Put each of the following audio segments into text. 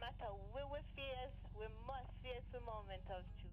matter where we face, we must face the moment of truth.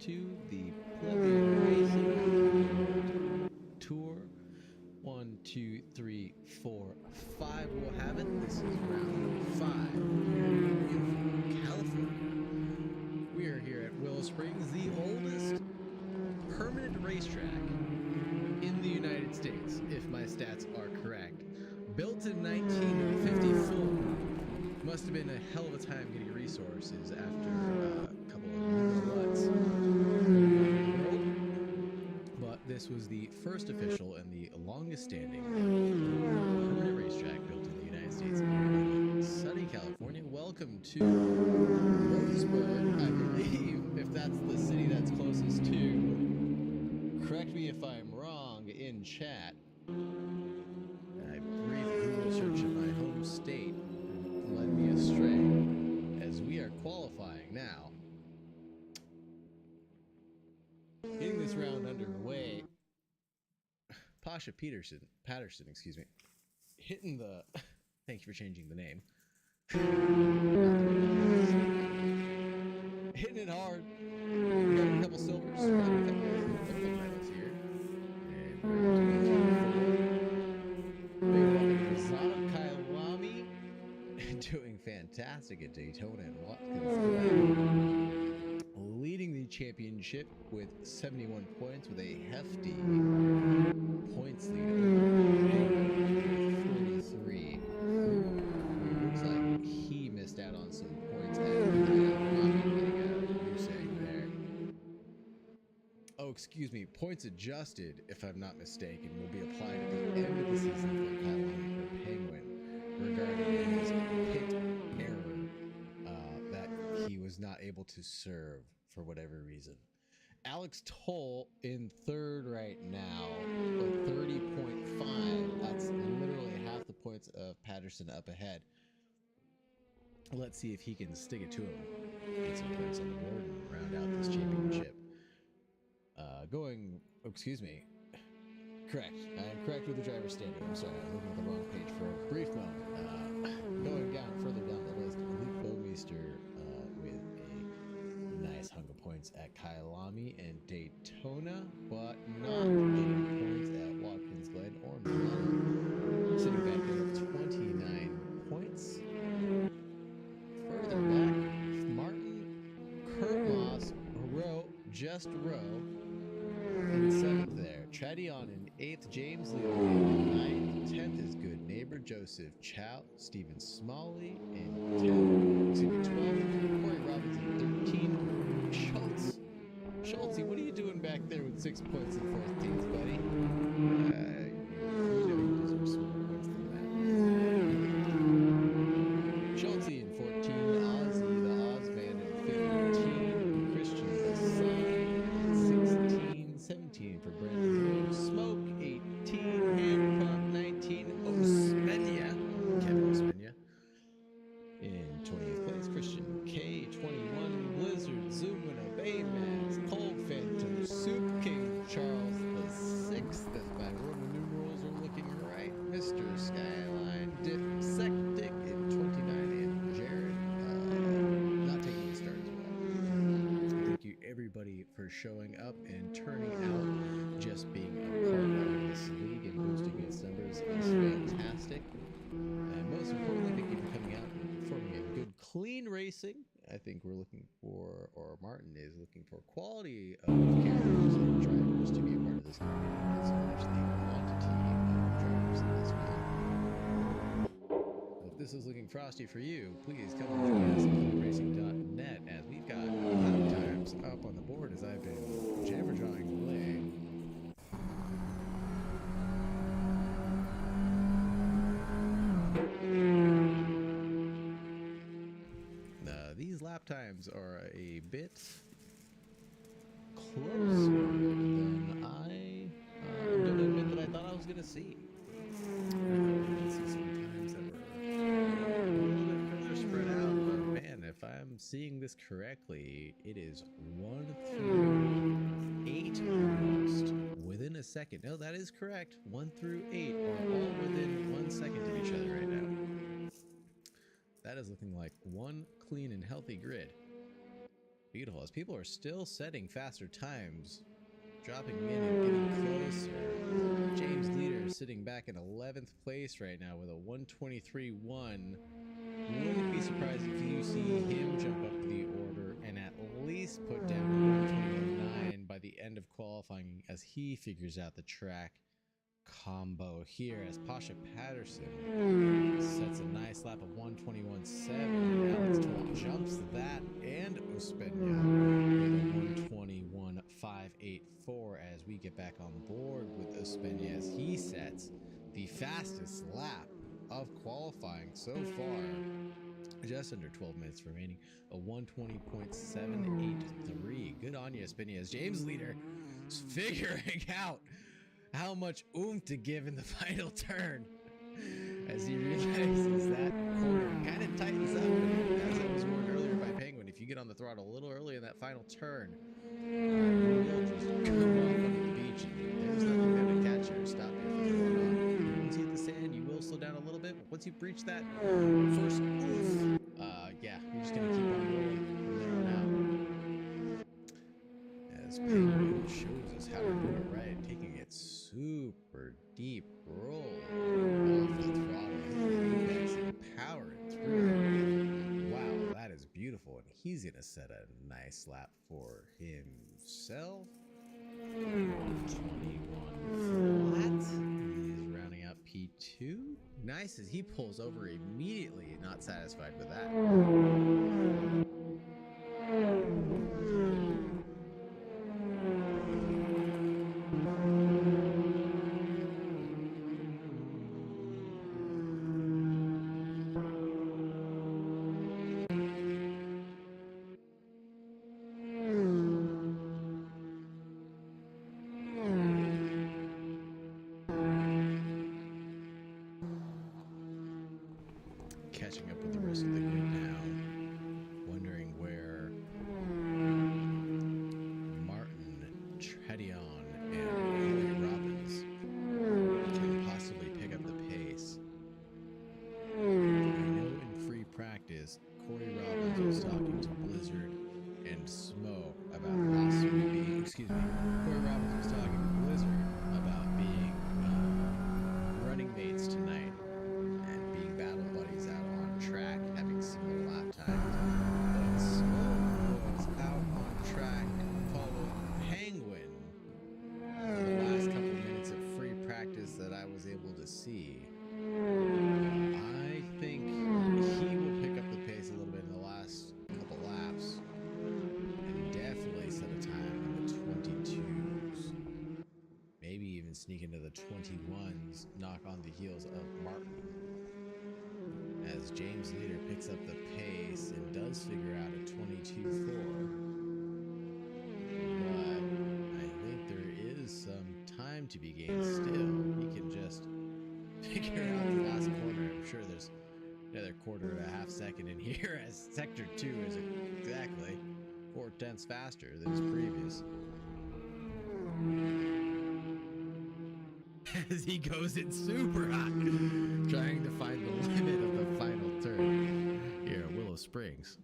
To the Plebian Racing Tour. 1, 2, 3, 4, 5 will have it. This is round 5 in California. We are here at Willow Springs, the oldest permanent racetrack in the United States, if my stats are correct. Built in 1954. Must have been a hell of a time getting resources after a couple of floods. But this was the first official and the longest standing permanent racetrack built in the United States in sunny California. Welcome to Roseburg, I believe, if that's the city that's closest to. Correct me if I'm wrong in chat. I brief Google search of my home state led me astray, as we are qualifying now. Getting this round underway, Pasha Patterson, excuse me, hitting the, thank you for changing the name, hitting it hard, got a couple silvers, got a couple medals here, and Misano, Kyalami, doing fantastic at Daytona and Watkins, leading the championship with 71 points with a hefty points lead over 43. Looks like he missed out on some points at there. Oh, excuse me, points adjusted, if I'm not mistaken, will be applied at the end of the season for Kyalami or Penguin regarding his pit error that he was not able to serve for whatever reason. Alex Toll in third right now with 30.5. That's literally half the points of Patterson up ahead. Let's see if he can stick it to him. Get some points on the board and round out this championship. Excuse me. Correct. I am correct with the driver's standing. I'm sorry, I'm looking at the wrong page for a brief moment. Going down, further down the list, Luke Bowmeister with a nice hunk of points at Kyalami and Daytona, but not points at Watkins, Glen, or Misano. Sitting back there with 29 points. Further back, Martin, Kurt Moss, Rowe, in 7th there. Tradion in 8th, James Lee in 9th, 10th is good neighbor Joseph Chow, Stephen Smalley in 12th, Corey Robbins in 13th, Schultz, what are you doing back there with 6 points in 14th, buddy? You know you deserve some more points than for Brandon. Smoke 18, Hand Pump 19, Ospenia, Kevin Ospenia. In 20th place, Christian K, 21, Blizzard, Zoomina, Baymax, Cold Phantom, Soup King, Charles the Sixth, as my Roman numerals are looking right, Mr. Skyline, Dipsectic in 29, and Jared, not taking the start as well. Thank you everybody for showing up and turning out. Just being a part of this league and boosting its numbers is fantastic. And most importantly, thank you for coming out and performing a good, clean racing. I think we're looking for, or Martin is looking for, quality of characters and drivers to be a part of this community. Not so much the quantity of drivers in this field. If this is looking frosty for you, please come and join us on racing.net, as we've got lap times up on the board as I've been jabber-jawing away. These lap times are a bit closer than I'm going to admit that I thought I was going to see. I did see some times that were a little bit further spread out, but man, if I'm seeing this correctly, it is 1 through 8 almost within a second. No, that is correct. 1 through 8 are all within 1 second of each other right now. That is looking like one clean and healthy grid. Beautiful, as people are still setting faster times, dropping in and getting closer. James Leader is sitting back in 11th place right now with a 1:23.1. Wouldn't be surprised if you see him jump up the order and at least put down a 1:21.9 by the end of qualifying, as he figures out the track combo here, as Pasha Patterson sets a nice lap of 1:21.7. Alex Toll jumps that and Ospenia with a 1:21.584 as we get back on board with Ospenia, as he sets the fastest lap of qualifying so far. Just under 12 minutes remaining, a 1:20.783. Good on you, Ospenia, as James Leader is figuring out how much oomph to give in the final turn, as he realizes that corner kind of tightens up. And as I was warned earlier by Penguin, if you get on the throttle a little early in that final turn, you will just come off onto the beach, and there's nothing there to catch you or stop you from going on. Once you hit the sand, you will slow down a little bit, but once you breach that first oomph, yeah, you're just going to keep on rolling from there on out. As Penguin shows us how to do it right, taking it super deep roll off the throttle, apex, and powering through. Wow, that is beautiful, and he's gonna set a nice lap for himself. 21 flat. He's rounding out P2. Nice, as he pulls over immediately, not satisfied with that. Catching up with the rest of the grid now, wondering where Martin, Tredion, and Corey Robbins can possibly pick up the pace. I know in free practice, Corey Robbins was talking to Blizzard and Smoke about possibly being, Corey Robbins was talking to Blizzard about being running mates tonight and being battle buddies out on track, having similar lap times. But Smoke was out on track following Penguin for the last couple minutes of free practice that I was able to see. I think he will pick up the pace a little bit in the last couple laps and definitely set a time in the 22s. Maybe even sneak into the 21s, knock on the heels of Martin. As James Leader picks up the pace and does figure out a 22.4. But I think there is some time to be gained still. He can just figure out the last corner. I'm sure there's another quarter and a half second in here, as Sector 2 is exactly 4/10 faster than his previous. As he goes in super hot, trying to find the limit of the final turn here at Willow Springs.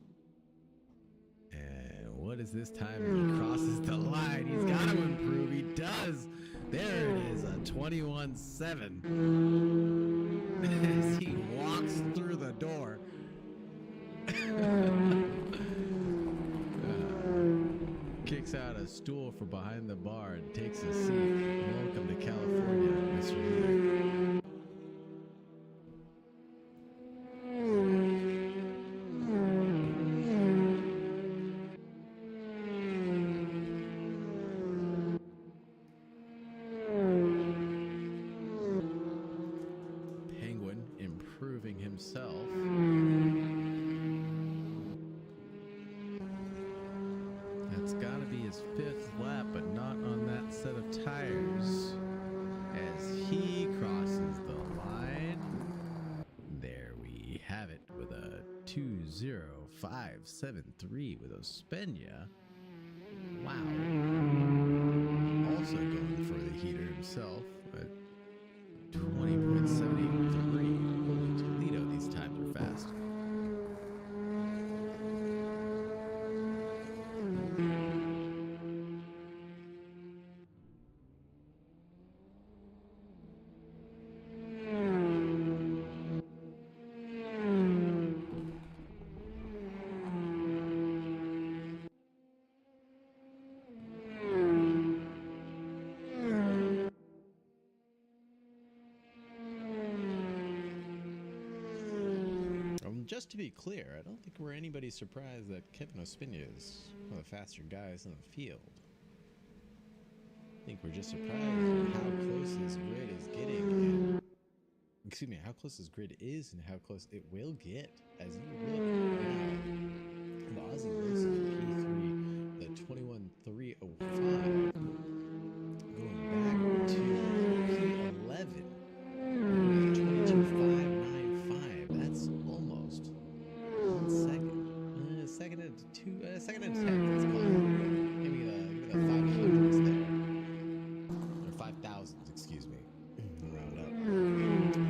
And what is this time when he crosses the line? He's got to improve. He does. There it is, a 21.7. As he walks through the door. Kicks out a stool from behind the bar and takes a seat. Welcome to California, Mr. Leader. Penguin improving himself. That's got to be his 5th lap, but not on that set of tires. As he crosses the line, there we have it with a 2:05.73 with Ospenia. Wow. Also going for the heater himself at 20.73. Holy Toledo, these times are fast. Just to be clear, I don't think we're anybody surprised that Kevin Ospina is one of the faster guys in the field. I think we're just surprised at how close his grid is getting, and, excuse me, how close his grid is and how close it will get. As you look now, the Aussie Racing P3, the 21.305, going back to P11, 22.595. That's almost 1 second. Second and 10. Let's call it. Maybe the 500s there. Or 5,000s, excuse me. Round up.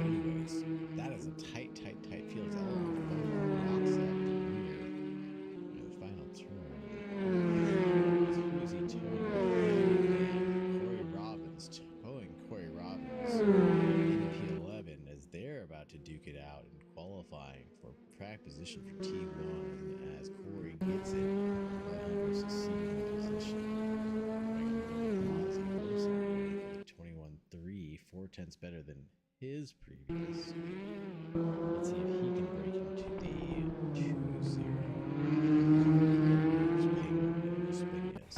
Anyways, that is a tight field. It's all rocks up here. The final turn. It's easy turn. Corey Robbins in P11 as they're about to duke it out and qualifying for track position for T1 as Corey gets it. Versus C1 position. 21.3, 4/10 better than his previous. Let's see if he can break into the 2-0. Yes.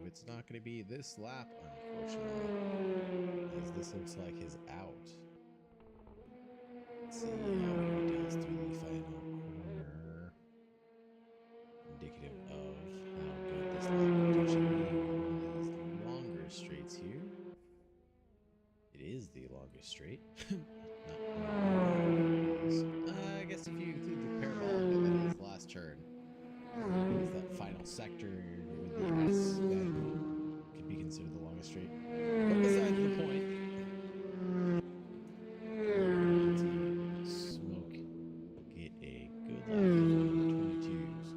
It's not going to be this lap, unfortunately, as this looks like his out. Let's see how he does through the final corner. Indicative of how good this lap will potentially be. One of these longer straights here. It is the longest straight. I guess if you include the parabolic and then his last turn, it's that final sector with the S that could be considered the longest straight. But besides the point, Smoke get a good lap in the 22s.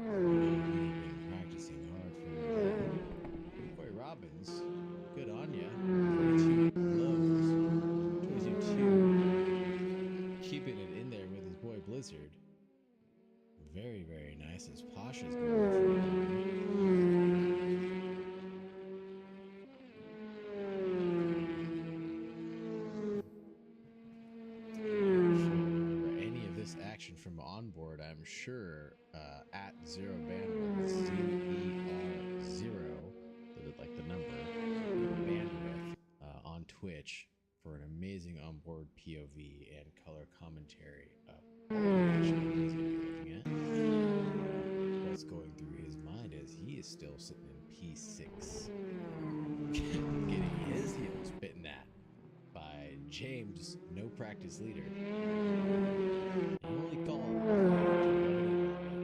Been practicing hard for Corey Robbins. Good on ya. 22 lows. 22-2. Keeping it in there with his boy Blizzard. Very, very nice as Posh is going for any of this action from onboard, I'm sure at Zero Bandwidth, ZER0, like the number, Bandwidth. amazing onboard POV and color commentary of all the action that he's going to be looking at. What's going through his mind as he is still sitting in P6, getting his heels bitten at by James, no practice leader. He only called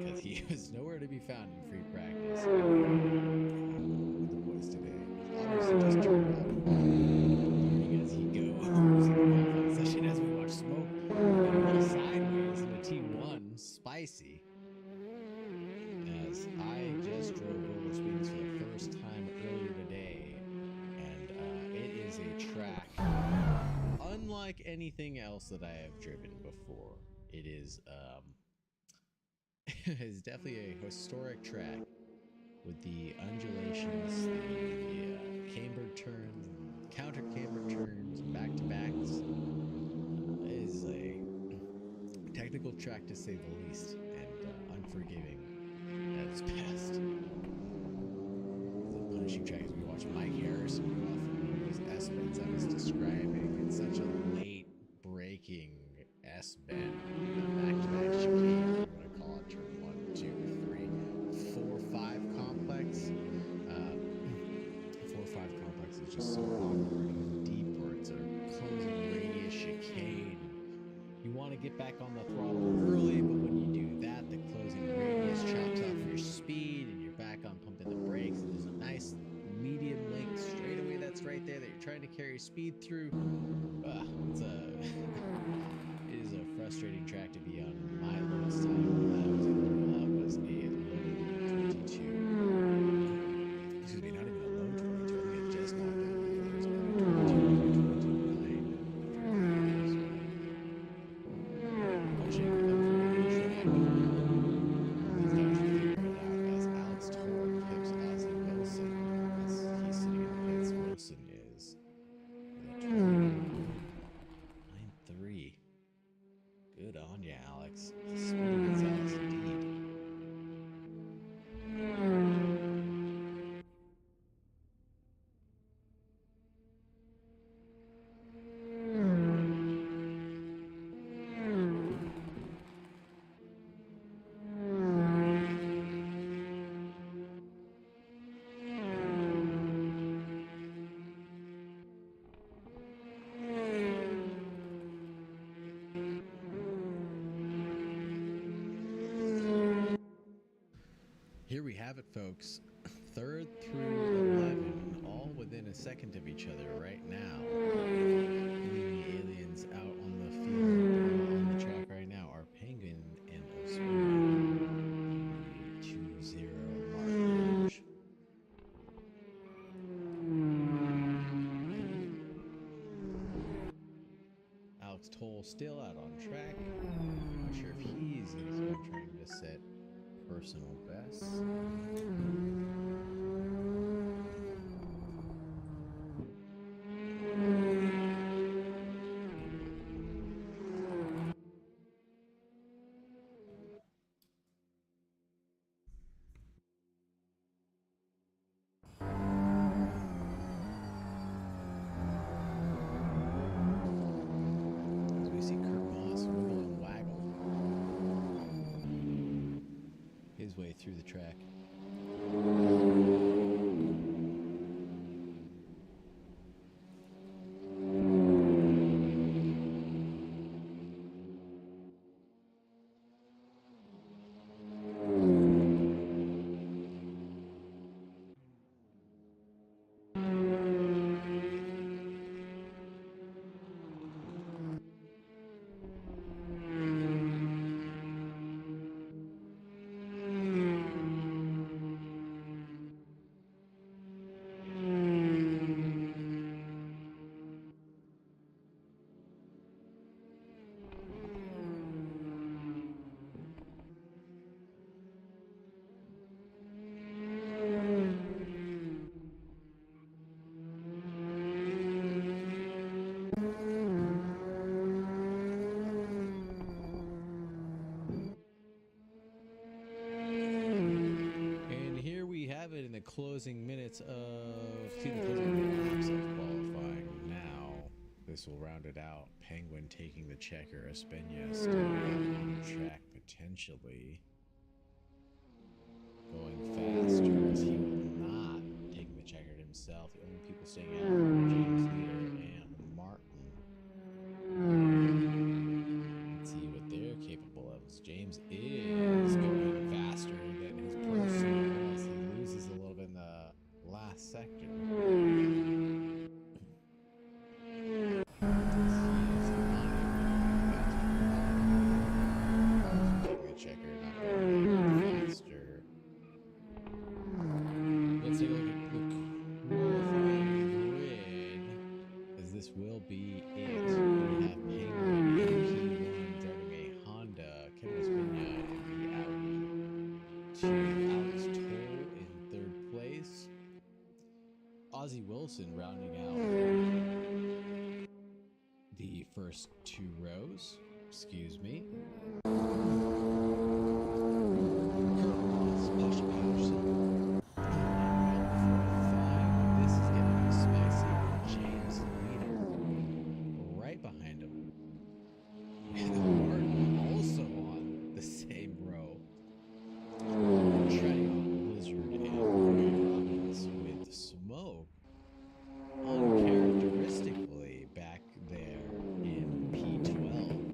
because he was nowhere to be found in free practice. With the boys today, obviously just turned up, learning as he goes in the qualifying session as we watch smoke a little sideways in a T1 spicy. As I just drove roller speeds for the first time earlier today, and it is a track unlike anything else that I have driven before. It is it's definitely a historic track with the undulations, the cambered turns, counter cambered turns, back-to-backs. It is a technical track to say the least, and unforgiving at its best. It's a punishing track as we watch Mike Harrison go off from those S-bends I was describing. It's such a late breaking S-bend, back-to-back chicane, if you want to call it, turn 1, 2, 3, 4, 5 complex. 4, 5 complex is just so awkward and deep, where it's a closing radius chicane. You want to get back on the throttle early, but when you do that, the closing radius chops off your speed, and you're back on pumping the brakes, and there's a nice medium length straightaway that's right there that you're trying to carry speed through. It is a frustrating track to be on. My lowest time that I was able to pull out was a low 22. Excuse me, not even a low 22. I think it just knocked out the first 22.9. Pushing unforgiving track. These guys figured it out as Alex Toll picks Ozzy Wilson as he's sitting in the pits. Wilson is with a 9.3. Good on ya, Alex. Speedy Gonzalez indeed. Here we have it, folks. 3rd through 11, all within a second of each other right now. Leaving the aliens out on the field, on the track right now, are Penguin and Oswego. 2-0 mark. Alex Toll still out on track. Not sure if he's trying to set personal best. As we see Kurt Moss wiggle and waggle his way through the track. Closing minutes of, the closing laps of qualifying now. The place will round it out. Penguin taking the checker. Espena still on the track, potentially going faster, as he will not taking the checker himself. The only people staying out are James Leader and Martin. Let's see what they're capable of. James is going faster than his personal was. He loses a little bit in the last sector. Rounding out the first two rows. Excuse me. This is getting spicy. James Leader right behind him. And Martin also on the same row. Treading on Blizzard and Watkins with smoke uncharacteristically back there in P12.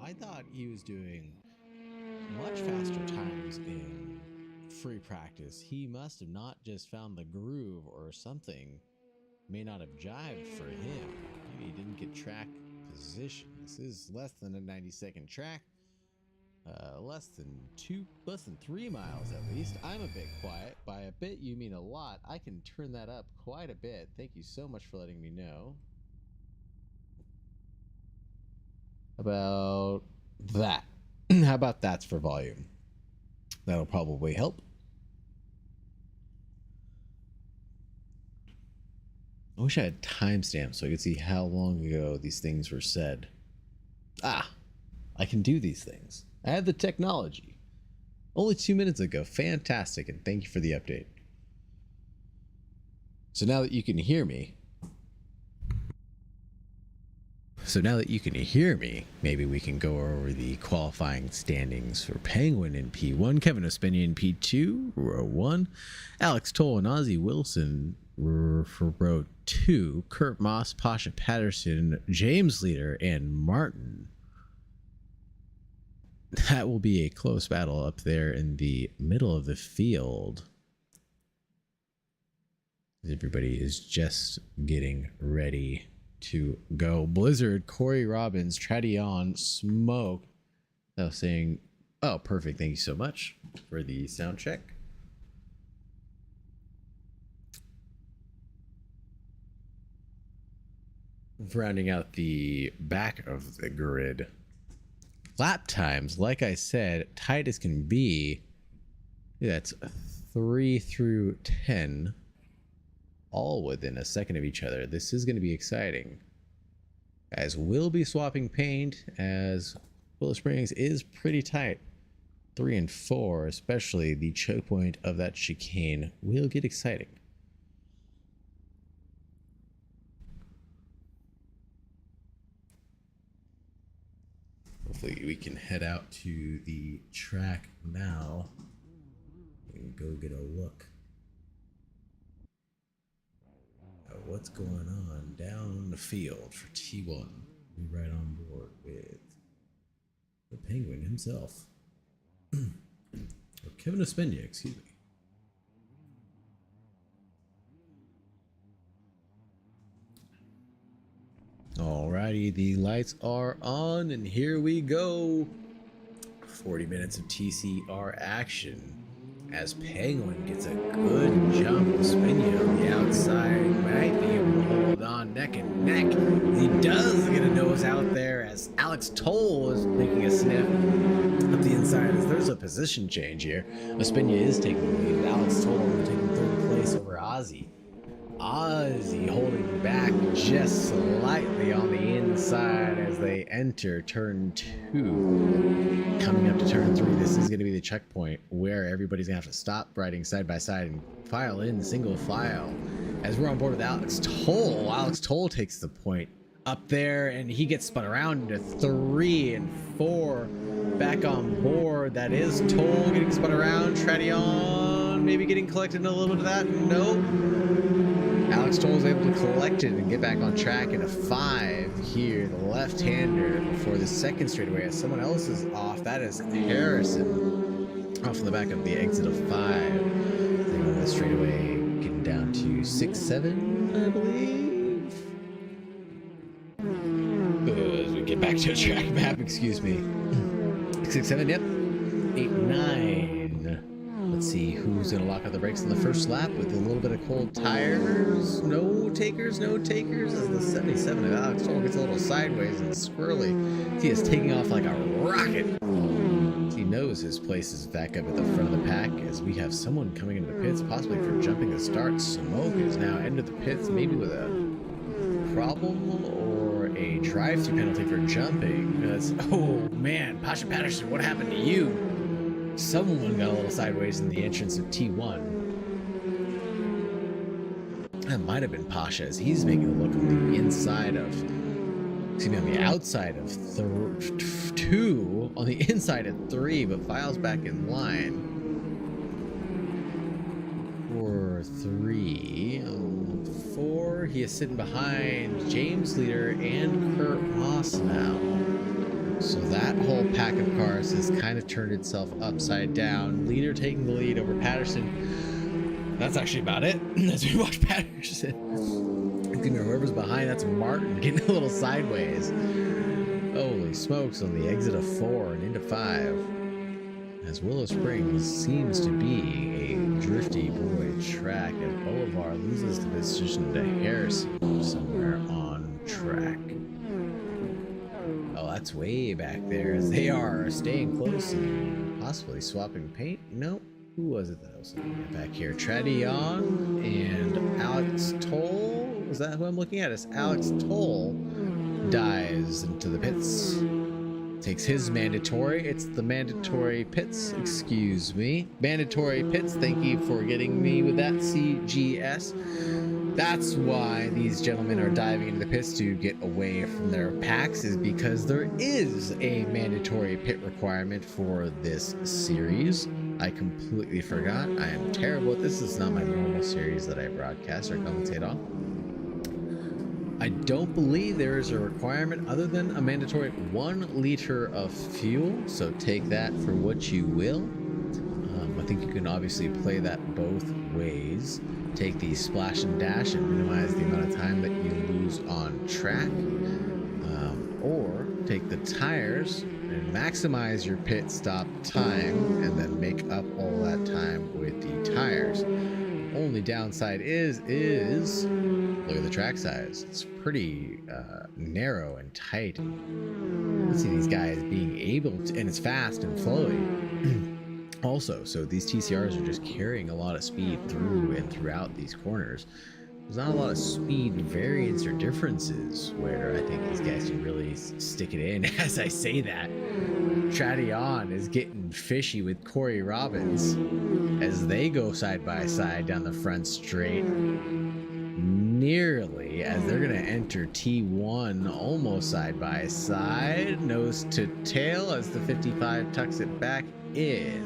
I thought he was doing much faster times in free practice. He must have not just found the groove, or something may not have jived for him. Maybe he didn't get track position. This is less than a 90-second track. Less than 3 miles at least. I'm a bit quiet. By a bit, you mean a lot. I can turn that up quite a bit. Thank you so much for letting me know. About that. How about that's for volume? That'll probably help. I wish I had timestamps so I could see how long ago these things were said. Ah, I can do these things. I have the technology. Only 2 minutes ago. Fantastic, and thank you for the update. So now that you can hear me, maybe we can go over the qualifying standings for Penguin in P1, Kevin Espena in P2, row 1, Alex Toll and Ozzie Wilson for row 2, Kurt Moss, Pasha Patterson, James Leader, and Martin. That will be a close battle up there in the middle of the field. Everybody is just getting ready to go. Blizzard, Corey Robbins, Tradion, Smoke. I was saying, oh, perfect. Thank you so much for the sound check. Rounding out the back of the grid. Lap times, like I said, tight as can be. That's 3 through 10, all within a second of each other. This is going to be exciting. Guys, we'll be swapping paint, as Willow Springs is pretty tight. 3 and 4, especially the choke point of that chicane, will get exciting. Hopefully we can head out to the track now and go get a look at what's going on down in the field for T1. We're right on board with the Penguin himself. Or Kevin Espena, excuse me. Alrighty, the lights are on, and here we go. 40 minutes of TCR action as Penguin gets a good jump. Espena on the outside might be able to hold on neck and neck. He does get a nose out there as Alex Toll is making a sniff up the inside as there's a position change here. Espena is taking the lead. Alex Toll taking third place over Ozzie. Ozzie holding back just slightly on the inside as they enter turn 2. Coming up to turn 3, this is going to be the checkpoint where everybody's going to have to stop riding side by side and file in single file. As we're on board with Alex Toll, Alex Toll takes the point up there, and he gets spun around into 3 and 4. Back on board. That is Toll getting spun around. Tradion maybe getting collected in a little bit of that. Nope. Alex Toll is able to collect it and get back on track in a 5 here. The left-hander for the second straightaway as someone else is off. That is Harrison off on the back of the exit of 5. The straightaway getting down to 6-7, I believe. As we get back to a track map, excuse me. 6-7, yep. 8-9. Let's see who's going to lock out the brakes in the first lap with a little bit of cold tires. No takers, no takers. As the 77 of Alex Toll gets a little sideways and squirrely. He is taking off like a rocket. He knows his place is back up at the front of the pack as we have someone coming into the pits, possibly for jumping the start. Smoke is now into the pits, maybe with a problem or a drive-through penalty for jumping. Oh man, Pasha Patterson, what happened to you? Someone got a little sideways in the entrance of T1. That might have been Pasha as he's making a look on the inside of, excuse me, on the outside of 2, on the inside of 3, but files back in line for 3. 4, he is sitting behind James Leader and Kurt Moss now. So that whole pack of cars has kind of turned itself upside down. Leader taking the lead over Patterson. That's actually about it. As we watch Patterson, whoever's behind, that's Martin getting a little sideways. Holy smokes, on the exit of 4 and into 5. As Willow Springs seems to be a drifty boy track, as Boulevard loses the position to Harrison somewhere on track. Oh, that's way back there as they are staying close and possibly swapping paint. Nope. Who was it that was back here? Tradion and Alex Toll. Was that who I'm looking at? It's Alex Toll dives into the pits. Takes his mandatory. It's the mandatory pits. Excuse me. Mandatory pits. Thank you for getting me with that CGS. That's why these gentlemen are diving into the pits to get away from their packs, is because there is a mandatory pit requirement for this series. I completely forgot. I am terrible at this. This is not my normal series that I broadcast or commentate on. I don't believe there is a requirement other than a mandatory 1 liter of fuel, so take that for what you will. I think you can obviously play that both ways. Take the splash and dash and minimize the amount of time that you lose on track, or take the tires and maximize your pit stop time and then make up all that time with the tires. Only downside is look at the track size. It's pretty narrow and tight. Let's see these guys being able to, and it's fast and flowy. Also, so these TCRs are just carrying a lot of speed through and throughout these corners. There's not a lot of speed variance or differences where I think these guys can really stick it in. As I say that, Tradion is getting fishy with Corey Robbins as they go side by side down the front straight. Nearly, as they're going to enter T1 almost side by side, nose to tail as the 55 tucks it back in.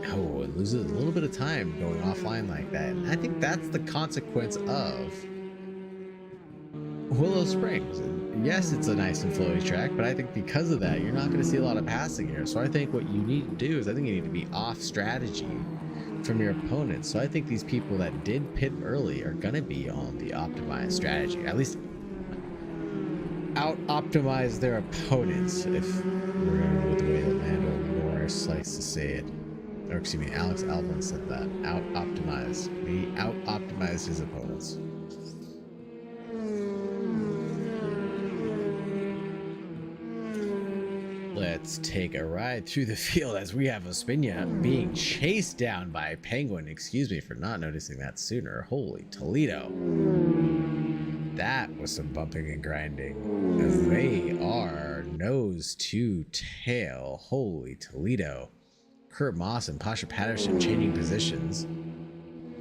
Oh, it loses a little bit of time going offline like that. And I think that's the consequence of Willow Springs. And yes, it's a nice and flowy track, but I think because of that, you're not going to see a lot of passing here. So I think what you need to do is I think you need to be off strategy from your opponents. So I think these people that did pit early are going to be on the optimized strategy. At least out-optimize their opponents, if we're going with the way that Lando Norris likes to say it. Or excuse me, Alex Albon said that. Out-optimize. He out-optimized his opponents. Let's take a ride through the field as we have Ospina being chased down by Penguin. Excuse me for not noticing that sooner. Holy Toledo. That was some bumping and grinding as they are nose to tail. Holy Toledo. Kurt Moss and Pasha Patterson changing positions.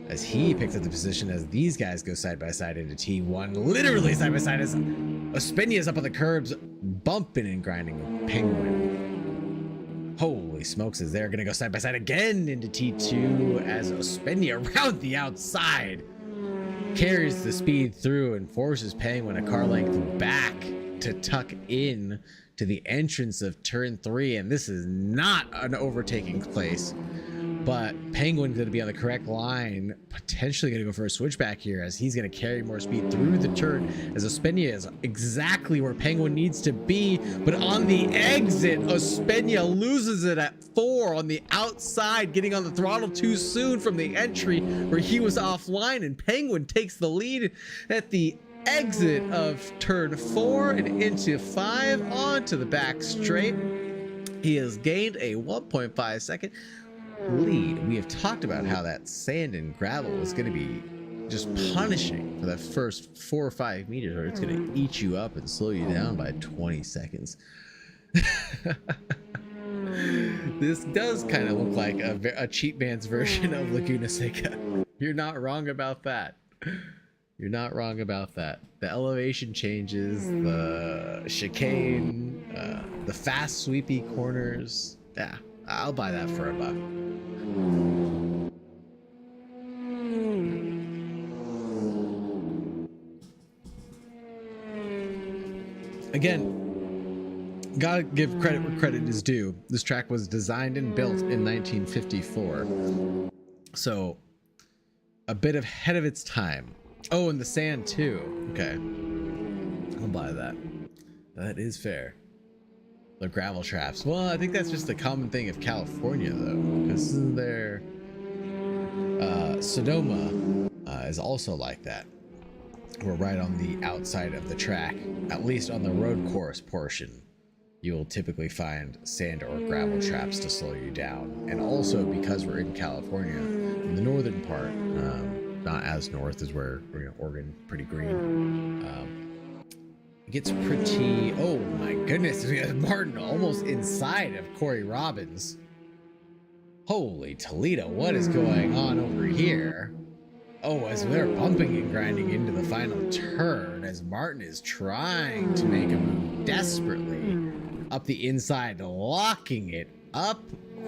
as he picks up the position as these guys go side by side into T1, literally side by side as Ospina is up on the curbs, bumping and grinding with Penguin. Holy smokes, as they're gonna go side by side again into T2 as Ospina around the outside carries the speed through and forces Penguin a car length back to tuck in to the entrance of turn 3, and this is not an overtaking place. But Penguin's going to be on the correct line, potentially going to go for a switchback here as he's going to carry more speed through the turn as Ospina is exactly where Penguin needs to be. But on the exit, Ospina loses it at 4 on the outside, getting on the throttle too soon from the entry where he was offline, and Penguin takes the lead at the exit of turn 4 and into 5 onto the back straight. He has gained a 1.5 second lead. We have talked about how that sand and gravel is going to be just punishing for that first 4 or 5 meters, or it's going to eat you up and slow you down by 20 seconds. This does kind of look like a cheap man's version of Laguna Seca. You're not wrong about that. You're not wrong about that. The elevation changes, the chicane, the fast sweepy corners. Yeah, I'll buy that for $1. Again, gotta give credit where credit is due. This track was designed and built in 1954, so a bit ahead of its time. Oh, and the sand too. Okay, I'll buy that. That is fair. The gravel traps. Well, I think that's just a common thing of California, though, because their Sonoma is also like that. We're right on the outside of the track, at least on the road course portion. You'll typically find sand or gravel traps to slow you down, and also because we're in California, in the northern part, not as north as where Oregon, pretty green. It gets pretty. Oh my goodness, we have Martin almost inside of Corey Robbins. Holy Toledo, what is going on over here? Oh, as they're bumping and grinding into the final turn, as Martin is trying to make a move desperately up the inside, locking it up.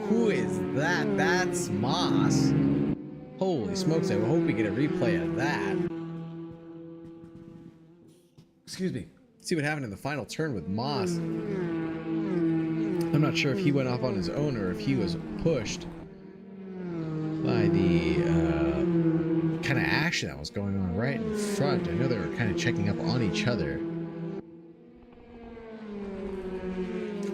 Who is that? That's Moss. Holy smokes, I hope we get a replay of that. Excuse me. See what happened in the final turn with Moss. I'm not sure if he went off on his own or if he was pushed by the kind of action that was going on right in front. I know they were kind of checking up on each other.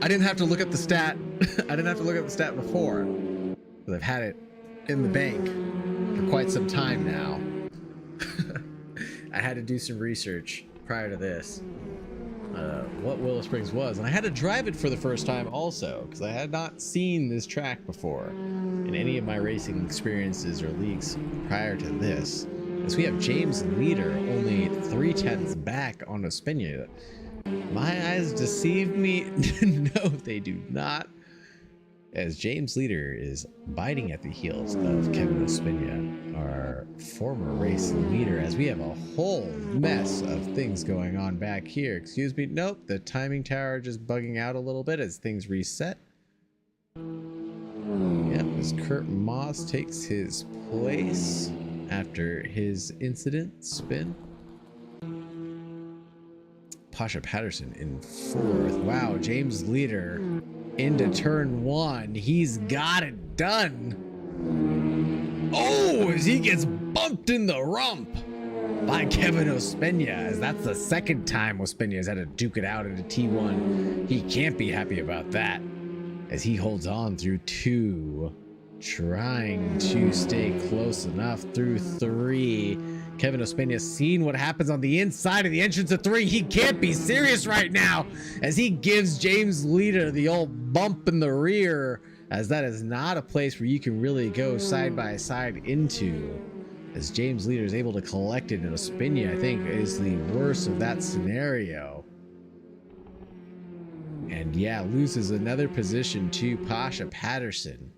I didn't have to look up the stat. I didn't have to look up the stat before, but I've had it in the bank for quite some time now. I had to do some research prior to this, what Willow Springs was, and I had to drive it for the first time also, because I had not seen this track before in any of my racing experiences or leagues prior to this. As we have James Leader only 3/10 back on Ospina. My eyes deceive me. No, they do not. As James Leader is biting at the heels of Kevin Ospina, our former race leader, as we have a whole mess of things going on back here. Excuse me. Nope, the timing tower just bugging out a little bit as things reset. Yep, as Kurt Moss takes his place after his incident spin. Pasha Patterson in 4th. Wow, James Leader into turn 1. He's got it done. Oh, as he gets bumped in the rump by Kevin Ospina, as that's the second time Ospina has had to duke it out into T1. He can't be happy about that, as he holds on through 2, trying to stay close enough through 3. Kevin Ospina has seen what happens on the inside of the entrance of 3. He can't be serious right now, as he gives James Leader the old bump in the rear, as that is not a place where you can really go side by side into, as James Leader is able to collect it, and Ospina, I think, is the worst of that scenario. And yeah, loses another position to Pasha Patterson.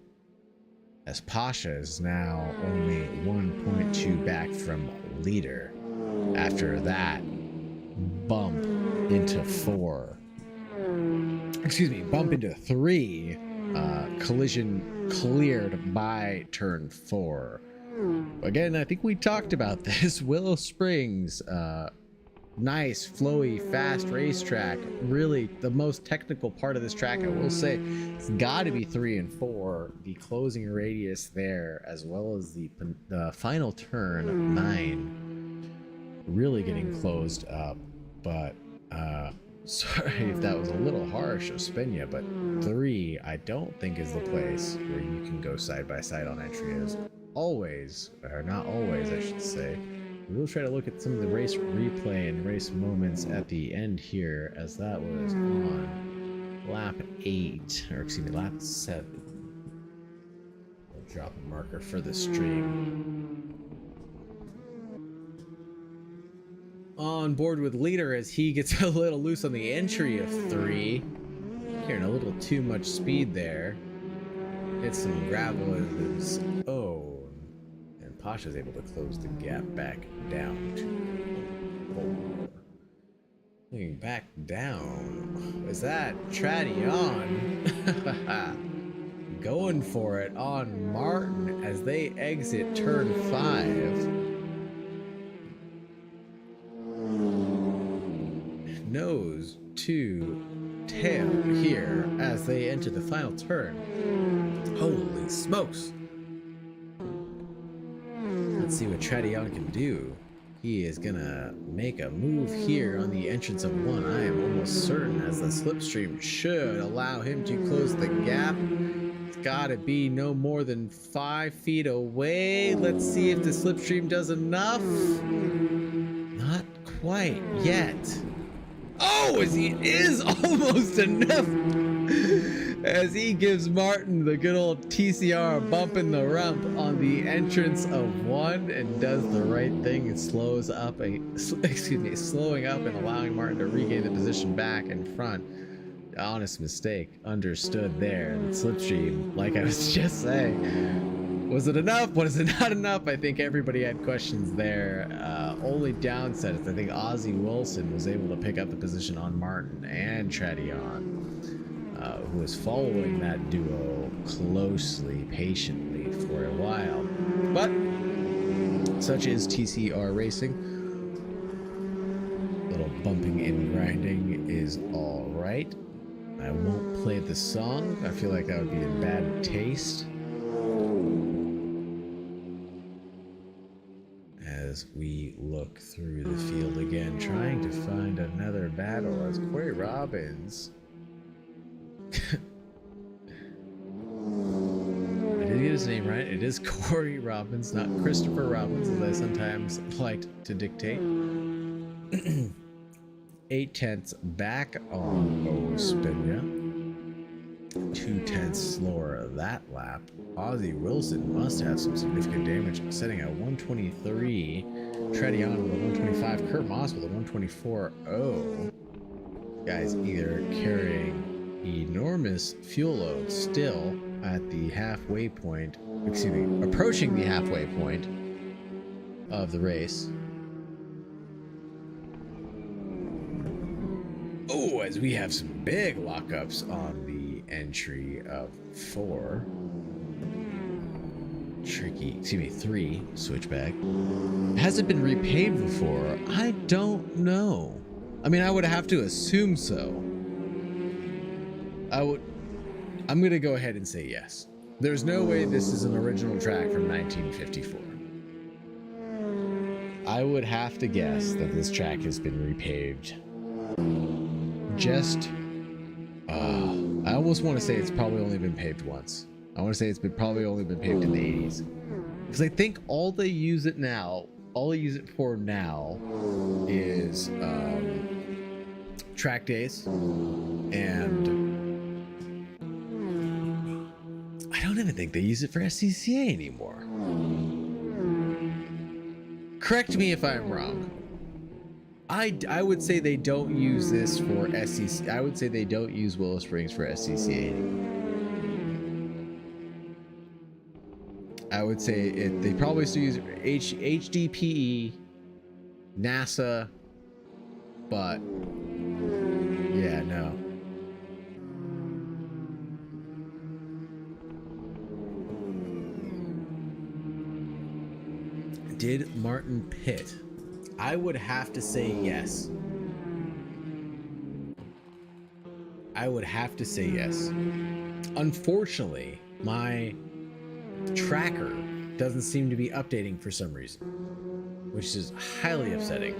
as Pasha is now only 1.2 back from leader. After that bump into 4, excuse me, bump into 3, collision cleared by turn 4. Again, I think we talked about this. Willow Springs, nice, flowy, fast racetrack. Really, the most technical part of this track, I will say, it's got to be 3 and 4. The closing radius there, as well as the final turn 9, really getting closed up. But sorry if that was a little harsh of Spenya, but 3, I don't think is the place where you can go side by side on entry. As always, or not always, I should say. We'll try to look at some of the race replay and race moments at the end here, as that was on lap 8, or excuse me, lap 7. I'll drop a marker for the stream. On board with leader as he gets a little loose on the entry of 3. Carrying a little too much speed there. Hits some gravel as his and Pasha's able to close the gap back down to 4. Looking back down. Was that Tradion? Going for it on Martin as they exit turn 5. Nose to tail here as they enter the final turn. Holy smokes! Let's see what Tradion can do. He is gonna make a move here on the entrance of 1. I am almost certain, as the slipstream should allow him to close the gap. It's gotta be no more than 5 feet away. Let's see if the slipstream does enough. Not quite yet. Oh, as he is almost enough, as he gives Martin the good old TCR bump in the rump on the entrance of 1 and does the right thing and slows up slowing up and allowing Martin to regain the position back in front. Honest mistake, understood there. The slipstream, like I was just saying, was it enough? Was it not enough? I think everybody had questions there. Only downside is I think Ozzie Wilson was able to pick up the position on Martin and Tradion, who was following that duo closely, patiently for a while. But such is TCR Racing. Little bumping and grinding is all right. I won't play the song. I feel like that would be in bad taste. As we look through the field again, trying to find another battle as Corey Robbins. I did get his name right. It is Corey Robbins, not Christopher Robbins, as I sometimes liked to dictate. 8/10 back on Ospina. 2/10 slower that lap. Ozzie Wilson must have some significant damage, setting at 123. Tradion with a 125. Kurt Moss with a 124.0. Guys either carrying enormous fuel load still at the halfway point, excuse me, approaching the halfway point of the race. Oh, as we have some big lockups on the entry of 4. Tricky, excuse me, 3 switchback. Has it been repaved before? I don't know. I mean, I would have to assume so. I'm gonna go ahead and say yes. There's no way this is an original track from 1954. I would have to guess that this track has been repaved. I almost want to say it's probably only been paved once. I want to say it's probably only been paved in the 80s. Because I think all they use it for now is track days, and I don't even think they use it for SCCA anymore. Correct me if I'm wrong. I would say they don't use this for SCCA. I would say they don't use Willow Springs for SCCA anymore. I would say they probably still use HDPE, NASA, but yeah, no. Did Martin pit? I would have to say yes. I would have to say yes. Unfortunately, my tracker doesn't seem to be updating for some reason, which is highly upsetting.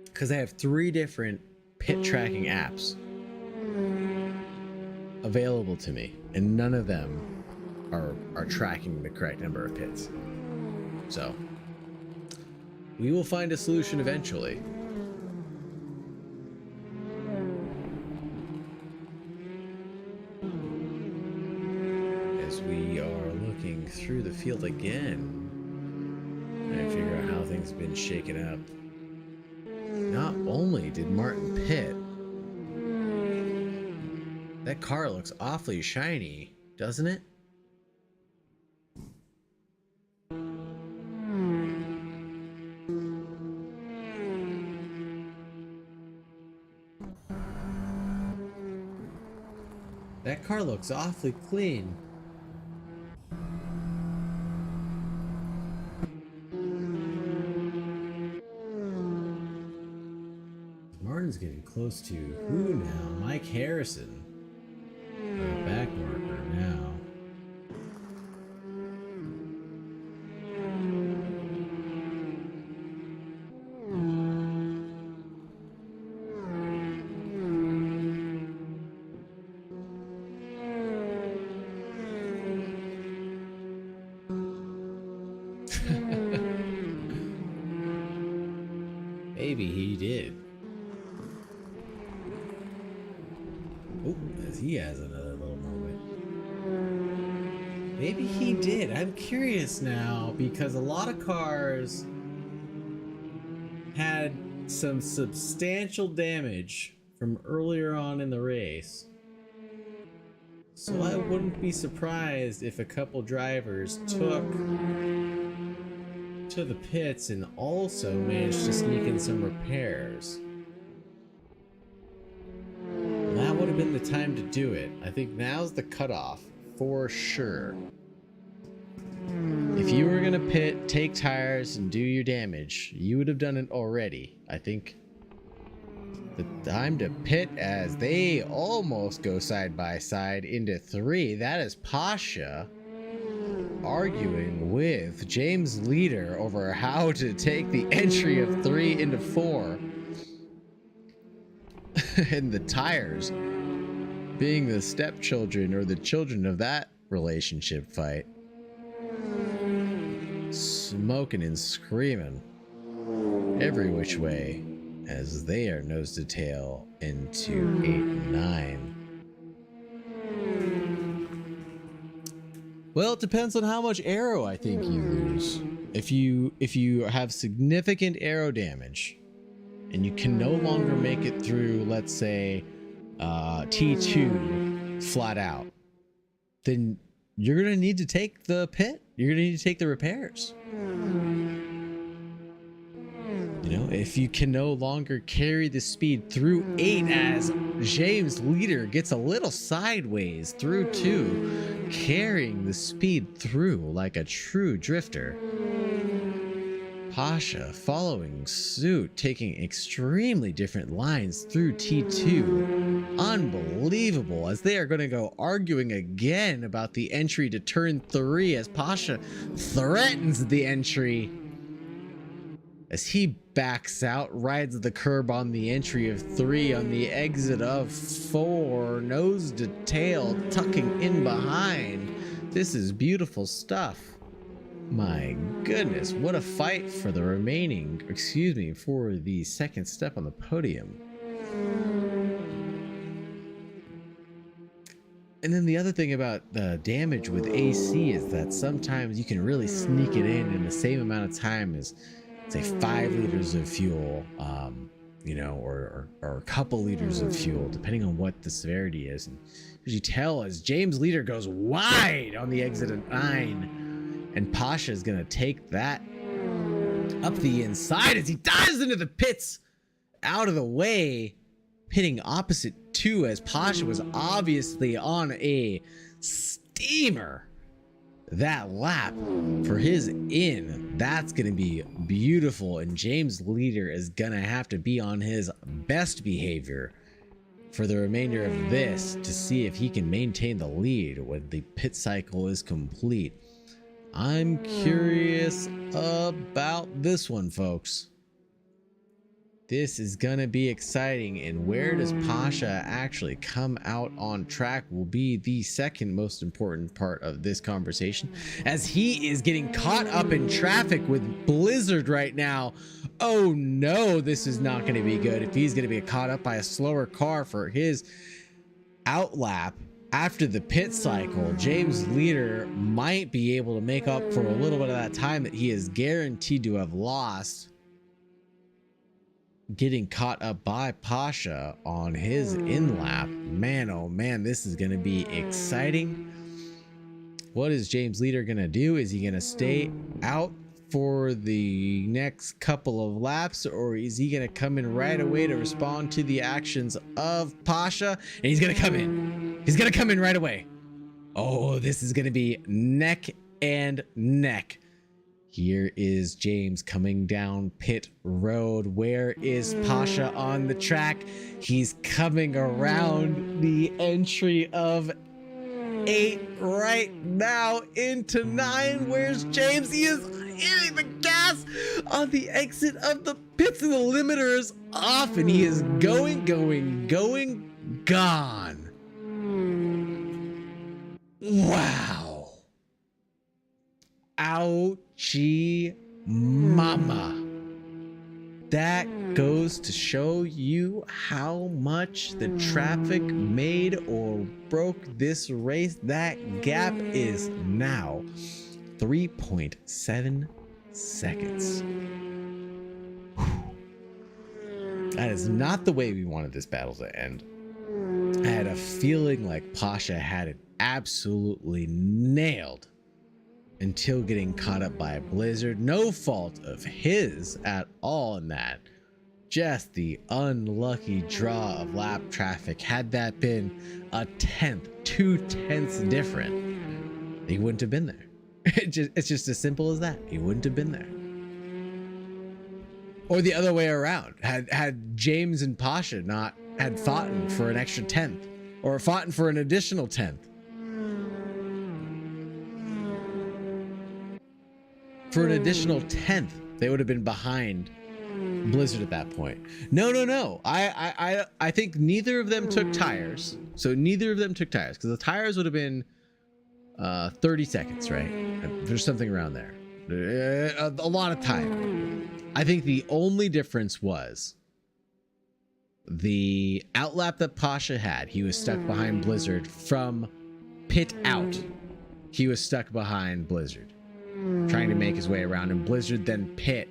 Because I have 3 different pit tracking apps available to me, and none of them are tracking the correct number of pits. So we will find a solution eventually. As we are looking through the field again and figure out how things have been shaken up. Not only did Martin pit, that car looks awfully shiny, doesn't it? That car looks awfully clean. Martin's getting close to who now? Mike Harrison. Back marker now. Maybe he did. Oh, as he has another little moment. Maybe he did. I'm curious now because a lot of cars had some substantial damage from earlier on in the race. So I wouldn't be surprised if a couple drivers took to the pits and also managed to sneak in some repairs. That would have been the time to do it. I think now's the cutoff for sure. If you were gonna pit, take tires, and do your damage, you would have done it already. I think the time to pit as they almost go side by side into 3. That is Pasha arguing with James Leader over how to take the entry of 3 into 4. And the tires being the stepchildren or the children of that relationship fight. Smoking and screaming every which way as they are nose to tail into 8 and 9. Well, it depends on how much aero I think you lose. If you have significant aero damage and you can no longer make it through, let's say, T2 flat out, then you're going to need to take the pit. You're going to need to take the repairs. You know, if you can no longer carry the speed through 8 as James Leader gets a little sideways through 2, carrying the speed through like a true drifter. Pasha following suit, taking extremely different lines through T2. Unbelievable, as they are going to go arguing again about the entry to turn 3 as Pasha threatens the entry. As he backs out, rides the curb on the entry of 3 on the exit of 4, nose to tail, tucking in behind. This is beautiful stuff. My goodness, what a fight for the remaining, for the second step on the podium. And then the other thing about the damage with AC is that sometimes you can really sneak it in the same amount of time as, say, 5 liters of fuel you know, or a couple liters of fuel, depending on what the severity is. And as you tell, as James Leader goes wide on the exit of 9, and Pasha is going to take that up the inside as he dives into the pits, out of the way, pitting opposite 2, as Pasha was obviously on a steamer that lap for his in. That's going to be beautiful, and James Leader is going to have to be on his best behavior for the remainder of this to see if he can maintain the lead when the pit cycle is complete. I'm curious about this one, folks. This is gonna be exciting, and where does Pasha actually come out on track will be the second most important part of this conversation, as he is getting caught up in traffic with Blizzard right now. Oh no, this is not gonna be good if he's gonna be caught up by a slower car for his outlap. After the pit cycle, James Leader might be able to make up for a little bit of that time that he is guaranteed to have lost, getting caught up by Pasha on his in-lap. Man, oh man, this is going to be exciting. What is James Leader going to do? Is he going to stay out for the next couple of laps, or is he going to come in right away to respond to the actions of Pasha? And he's going to come in. He's going to come in right away. Oh, this is going to be neck and neck. Here is James coming down pit road. Where is Pasha on the track? He's coming around the entry of 8 right now into 9. Where's James? He is hitting the gas on the exit of the pits, and the limiter is off, and he is going, gone. Wow. Ouchie mama. That goes to show you how much the traffic made or broke this race. That gap is now 3.7 seconds. That is not the way we wanted this battle to end. I had a feeling like Pasha had it absolutely nailed until getting caught up by a Blizzard. No fault of his at all in that. Just the unlucky draw of lap traffic. Had that been a 10th, 2/10 different, he wouldn't have been there. It's just as simple as that. He wouldn't have been there. Or the other way around. Had James and Pasha not had fought for an extra 10th, or fought for an additional 10th. For an additional 10th, they would have been behind Blizzard at that point. No. I think neither of them took tires. So neither of them took tires, because the tires would have been 30 seconds, right? There's something around there. A lot of time. I think the only difference was the outlap that Pasha had. He was stuck behind Blizzard from pit out. He was stuck behind Blizzard, trying to make his way around, and Blizzard then pit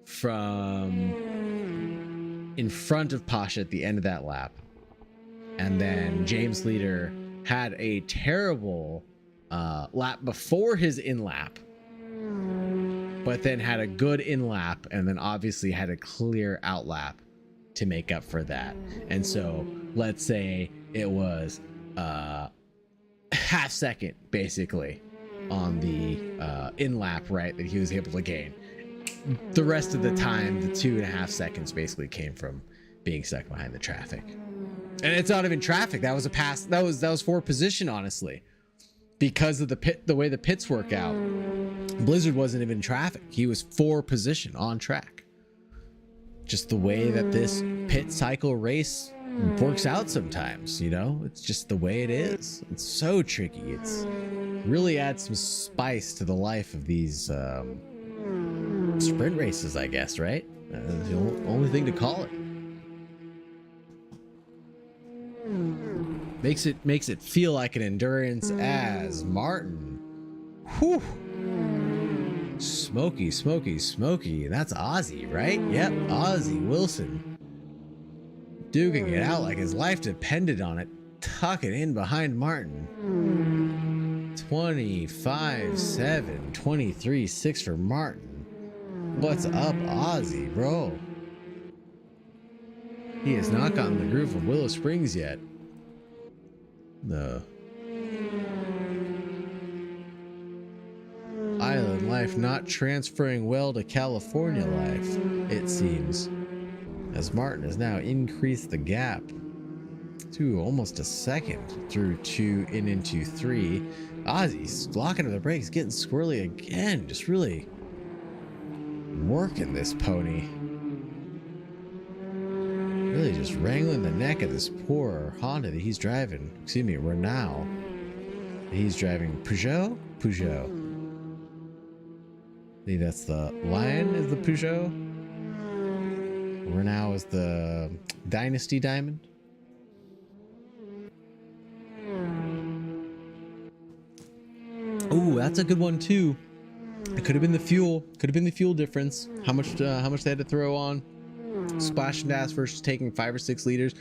from in front of Pasha at the end of that lap. And then James Leader had a terrible lap before his in-lap, but then had a good in-lap, and then obviously had a clear out-lap to make up for that. And so let's say it was half second basically on the in-lap, right, that he was able to gain. The rest of the time, the 2.5 seconds basically came from being stuck behind the traffic. And it's not even traffic. That was a pass. That was for position, honestly, because of the way the pits work out. Blizzard wasn't even traffic. He was for position on track. Just the way that this pit cycle race works out sometimes, you know, it's just the way it is. It's so tricky. It's really adds some spice to the life of these sprint races, I guess, right? The only thing to call it. Makes it feel like an endurance, as Martin. Whew. Smoky. That's Ozzy, right? Yep, Ozzy Wilson duking it out like his life depended on it. Tuck it in behind Martin. 25-7, 23-6 for Martin. What's up, Ozzy, bro? He has not gotten the groove of Willow Springs yet. The island life not transferring well to California life, it seems, as Martin has now increased the gap to almost a second through 2 and into 3. Ozzy's locking to the brakes, getting squirrely again, just really working this pony. Really just wrangling the neck of this poor Honda that he's driving. Excuse me, Renault. He's driving Peugeot? Peugeot. I think that's the Lion is the Peugeot. Renault is the Dynasty Diamond. Ooh, that's a good one too. It could have been the fuel. Could have been the fuel difference. How much they had to throw on splash and dash versus taking 5 or 6 liters,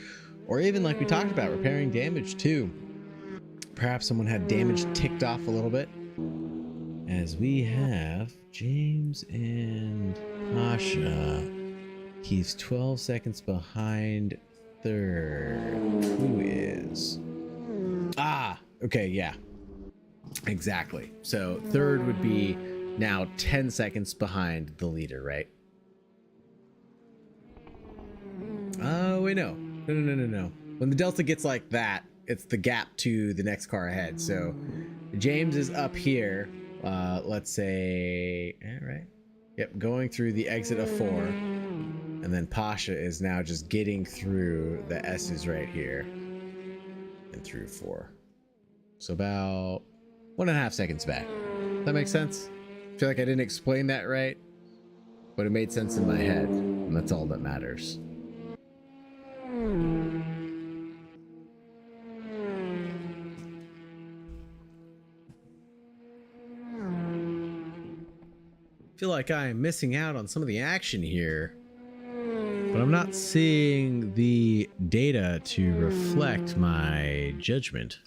or even like we talked about, repairing damage too. Perhaps someone had damage ticked off a little bit. As we have James and Pasha. He's 12 seconds behind third. Who is? Ah, okay, yeah. Exactly. So third would be now 10 seconds behind the leader, right? Oh, wait, no. No. When the delta gets like that, it's the gap to the next car ahead. So James is up here. Let's say, all right. Yep, going through the exit of 4. And then Pasha is now just getting through the S's right here. And through 4. So about 1.5 seconds back. That makes sense? I feel like I didn't explain that right, but it made sense in my head, and that's all that matters. I feel like I am missing out on some of the action here, but I'm not seeing the data to reflect my judgment.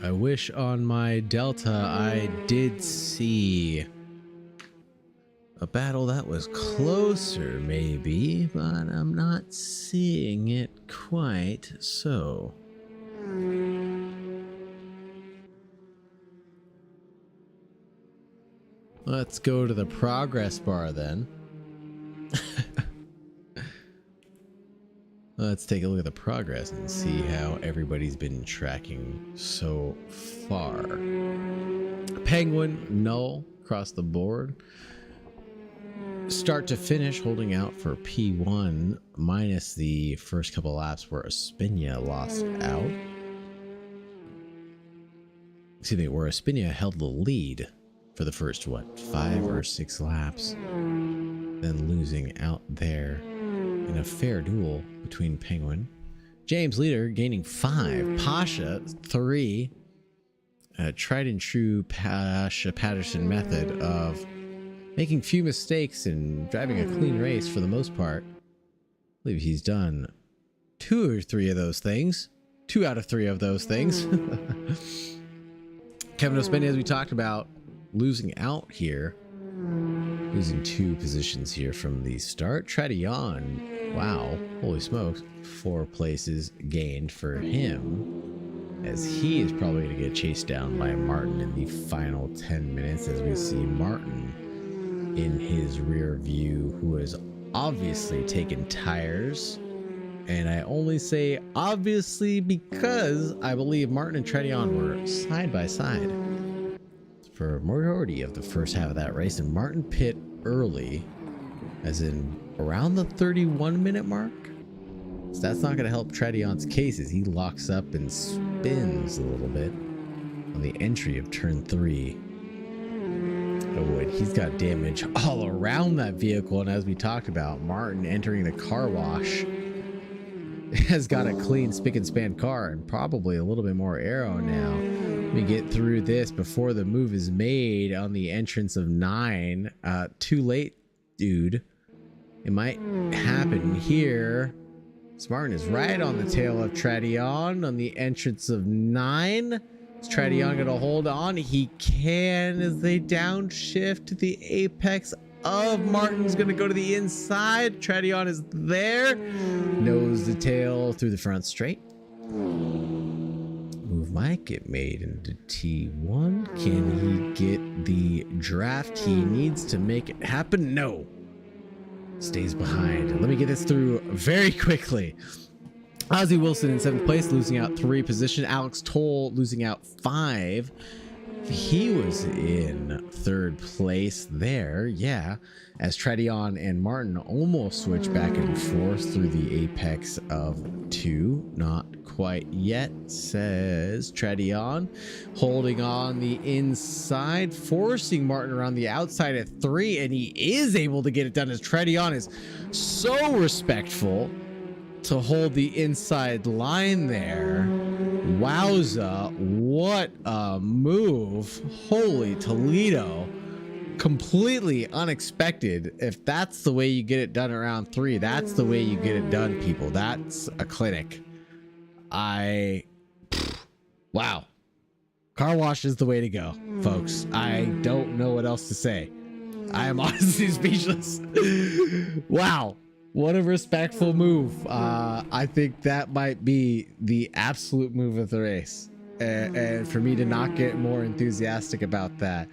I wish on my Delta I did see a battle that was closer, maybe, but I'm not seeing it quite so. Let's go to the progress bar then. Let's take a look at the progress and see how everybody's been tracking so far. Penguin, null across the board. Start to finish, holding out for P1, minus the first couple laps where Ospina lost out. Excuse me, where Ospina held the lead for the first, 5 or 6 laps. Then losing out there in a fair duel between Penguin. James leader gaining 5. Pasha 3. Tried and true Pasha Patterson method of making few mistakes and driving a clean race for the most part. I believe he's done 2 or 3 of those things. 2 out of 3 of those things. Kevin Ospina, as we talked about, losing out here. Losing 2 positions here from the start. Tretion, wow, holy smokes, 4 places gained for him, as he is probably going to get chased down by Martin in the final 10 minutes, as we see Martin in his rear view, who has obviously taken tires. And I only say obviously because I believe Martin and Tretion were side by side for a majority of the first half of that race, and Martin pit early, as in around the 31-minute mark. So that's not going to help Tretion's case as he locks up and spins a little bit on the entry of turn 3. Oh, and he's got damage all around that vehicle, and as we talked about, Martin entering the car wash has got a clean spick and span car and probably a little bit more aero now. Let me get through this before the move is made on the entrance of 9. Too late, dude. It might happen here. Smartin is right on the tail of Tradion on the entrance of 9. Is Tradion gonna hold on? He can as they downshift to the apex of Martin's gonna go to the inside. Tradion is there. Nose to tail through the front straight. Move might get made into T1. Can he get the draft he needs to make it happen? No. Stays behind. Let me get this through very quickly. Ozzie Wilson in 7th place, losing out 3 position. Alex Toll losing out 5. He was in 3rd place there, yeah, as Tradion and Martin almost switch back and forth through the apex of 2. Not quite yet, says Tradion, holding on the inside, forcing Martin around the outside at 3, and he is able to get it done as Tradion is so respectful to hold the inside line there. Wowza, what a move. Holy Toledo. Completely unexpected. If that's the way you get it done around 3, that's the way you get it done, people. That's a clinic. Wow. Car wash is the way to go, folks. I don't know what else to say. I am honestly speechless. Wow. What a respectful move. I think that might be the absolute move of the race. And for me to not get more enthusiastic about that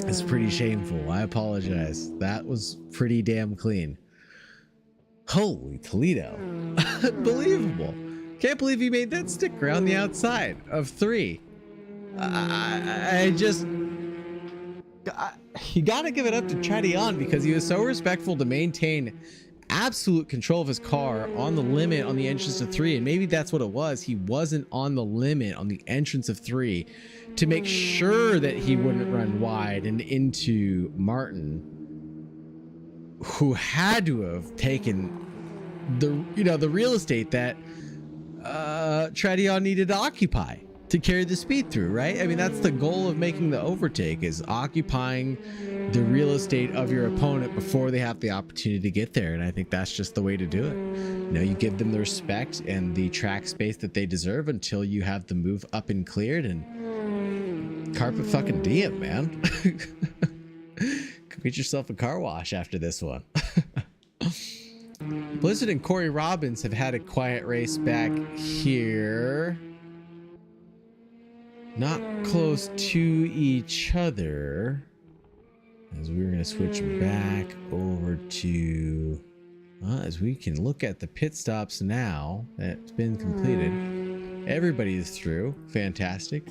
is pretty shameful. I apologize. That was pretty damn clean. Holy Toledo. Unbelievable. Can't believe he made that stick around the outside of 3. You got to give it up to Tradion because he was so respectful to maintain absolute control of his car on the limit on the entrance of 3. And maybe that's what it was. He wasn't on the limit on the entrance of 3 to make sure that he wouldn't run wide and into Martin, who had to have taken the real estate that Tradion needed to occupy to carry the speed through, right? I mean, that's the goal of making the overtake, is occupying the real estate of your opponent before they have the opportunity to get there. And I think that's just the way to do it. You give them the respect and the track space that they deserve until you have the move up and cleared, and carpet fucking diem, man. Get yourself a car wash after this one. Blizzard and Corey Robbins have had a quiet race back here. Not close to each other, as we're going to switch back over to, as we can look at the pit stops now that's been completed. Everybody is through. Fantastic.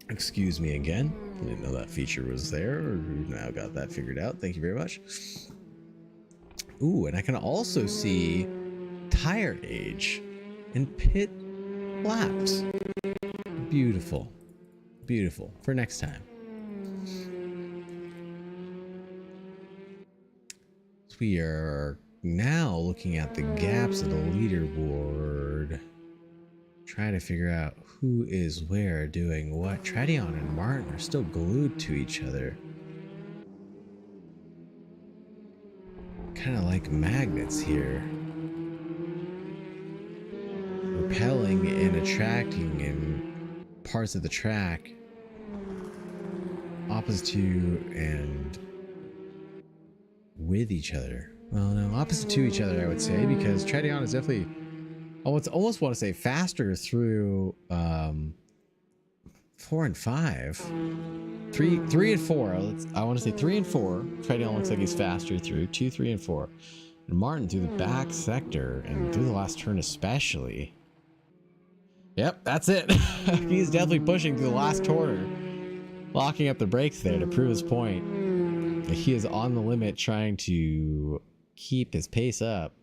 Excuse me again. I didn't know that feature was there. We've now got that figured out. Thank you very much. Ooh, and I can also see tire age and pit laps. Beautiful. Beautiful. For next time. So we are now looking at the gaps of the leaderboard. Trying to figure out who is where doing what. Tradion and Martin are still glued to each other. Kind of like magnets here. Repelling and attracting in parts of the track opposite to and with each other. Well, no, opposite to each other, I would say, because Tradion is definitely, I would almost want to say faster through 4 and 5. 3 and 4. I want to say 3 and 4. Tradion looks like he's faster through 2, 3, and 4. And Martin through the back sector and through the last turn especially. Yep, that's it. He's definitely pushing through the last corner, locking up the brakes there to prove his point. He is on the limit, trying to keep his pace up.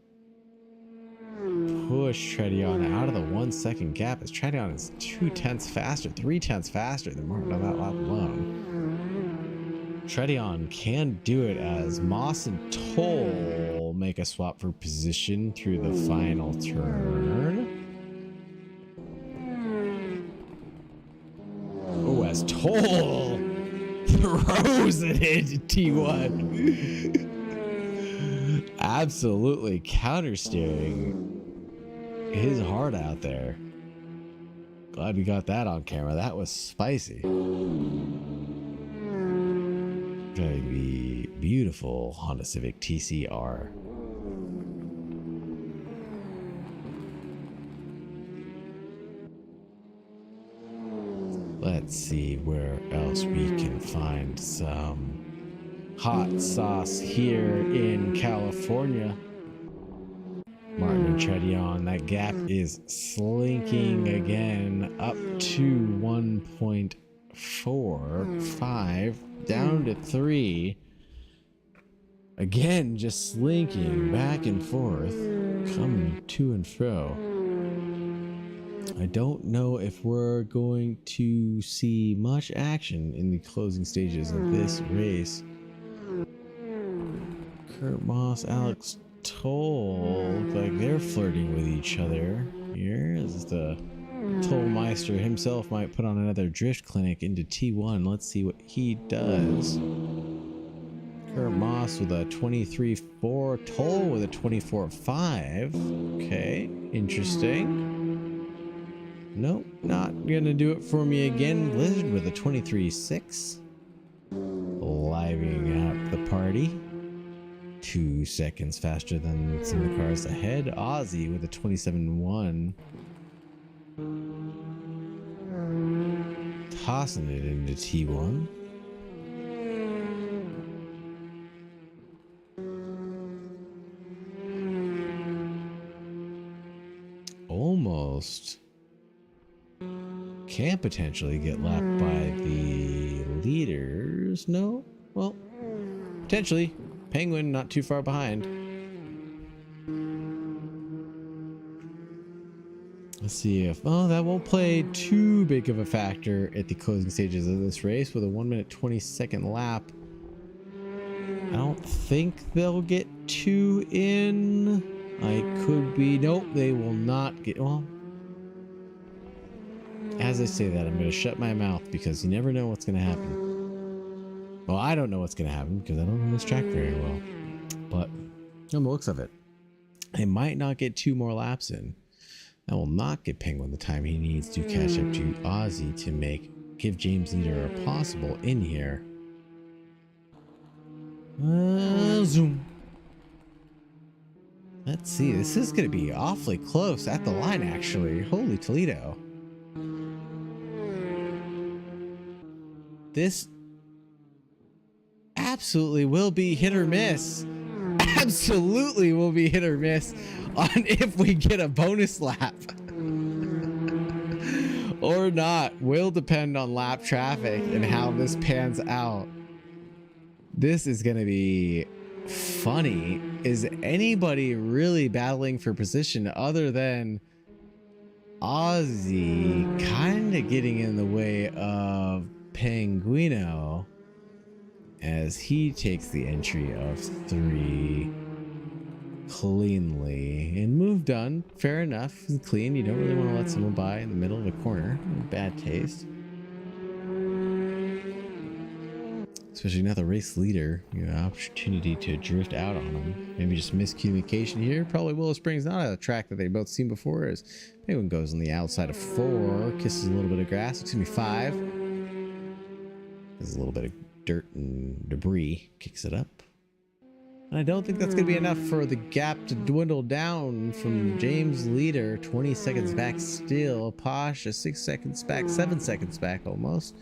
Push Tradion out of the 1 second gap, as Tradion is 2 tenths faster, 3 tenths faster than Martin on that lap alone. Treadion can do it as Moss and Toll make a swap for position through the final turn. Oh, as Toll throws it into T1. Absolutely countersteering his heart out there. Glad we got that on camera. That was spicy. Driving the beautiful Honda Civic TCR. Let's see where else we can find some hot sauce here in California. Martin and Treadion, that gap is slinking again up to 1.45, down to 3. Again, just slinking back and forth, coming to and fro. I don't know if we're going to see much action in the closing stages of this race. Kurt Moss, Alex Toll look like they're flirting with each other here, as the Tollmeister himself might put on another drift clinic into T1. Let's see what he does. Kurt Moss with a 23.4, Toll with a 24.5. Okay, interesting. Nope, not gonna do it for me again. Blizzard with a 23.6. Living up the party. 2 seconds faster than some of the cars ahead. Ozzy with a 27.1. Tossing it into T1. Almost can potentially get lapped by the leaders. No? Well, potentially. Penguin not too far behind. Let's see if... Oh, that won't play too big of a factor at the closing stages of this race with a 1 minute 20-second lap. I don't think they'll get 2 in. I could be... Nope, they will not get... Well, as I say that, I'm going to shut my mouth because you never know what's going to happen. Well, I don't know what's going to happen because I don't know this track very well. But on the looks of it, they might not get 2 more laps in. That will not get Penguin the time he needs to catch up to Ozzy to give James Leader a possible in here. Zoom. Let's see. This is going to be awfully close at the line, actually. Holy Toledo. This absolutely will be hit or miss. Absolutely will be hit or miss on if we get a bonus lap. Or not. Will depend on lap traffic and how this pans out. This is going to be funny. Is anybody really battling for position other than Ozzy kind of getting in the way of Penguino as he takes the entry of 3 cleanly? And move done. Fair enough. Clean. You don't really want to let someone by in the middle of a corner. Bad taste. Especially now the race leader, opportunity to drift out on him. Maybe just miscommunication here. Probably Willow Springs not a track that they've both seen before, as Penguin goes on the outside of 4, kisses a little bit of grass. Excuse me, 5. There's a little bit of dirt and debris, kicks it up. And I don't think that's going to be enough for the gap to dwindle down from James Leader. 20 seconds back still. Posh, 6 seconds back, 7 seconds back almost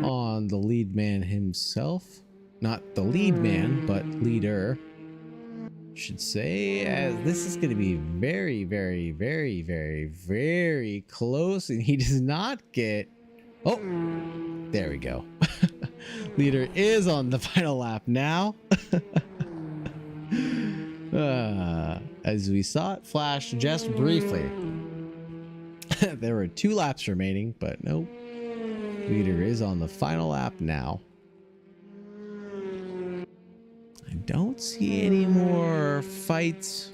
on the lead man himself. Not the lead man, but leader, should say, as this is going to be very, very, very, very, very close. And he does not get... Oh, there we go. Leader is on the final lap now. As we saw it flash just briefly. There were 2 laps remaining, but nope. Leader is on the final lap now. don't see any more fights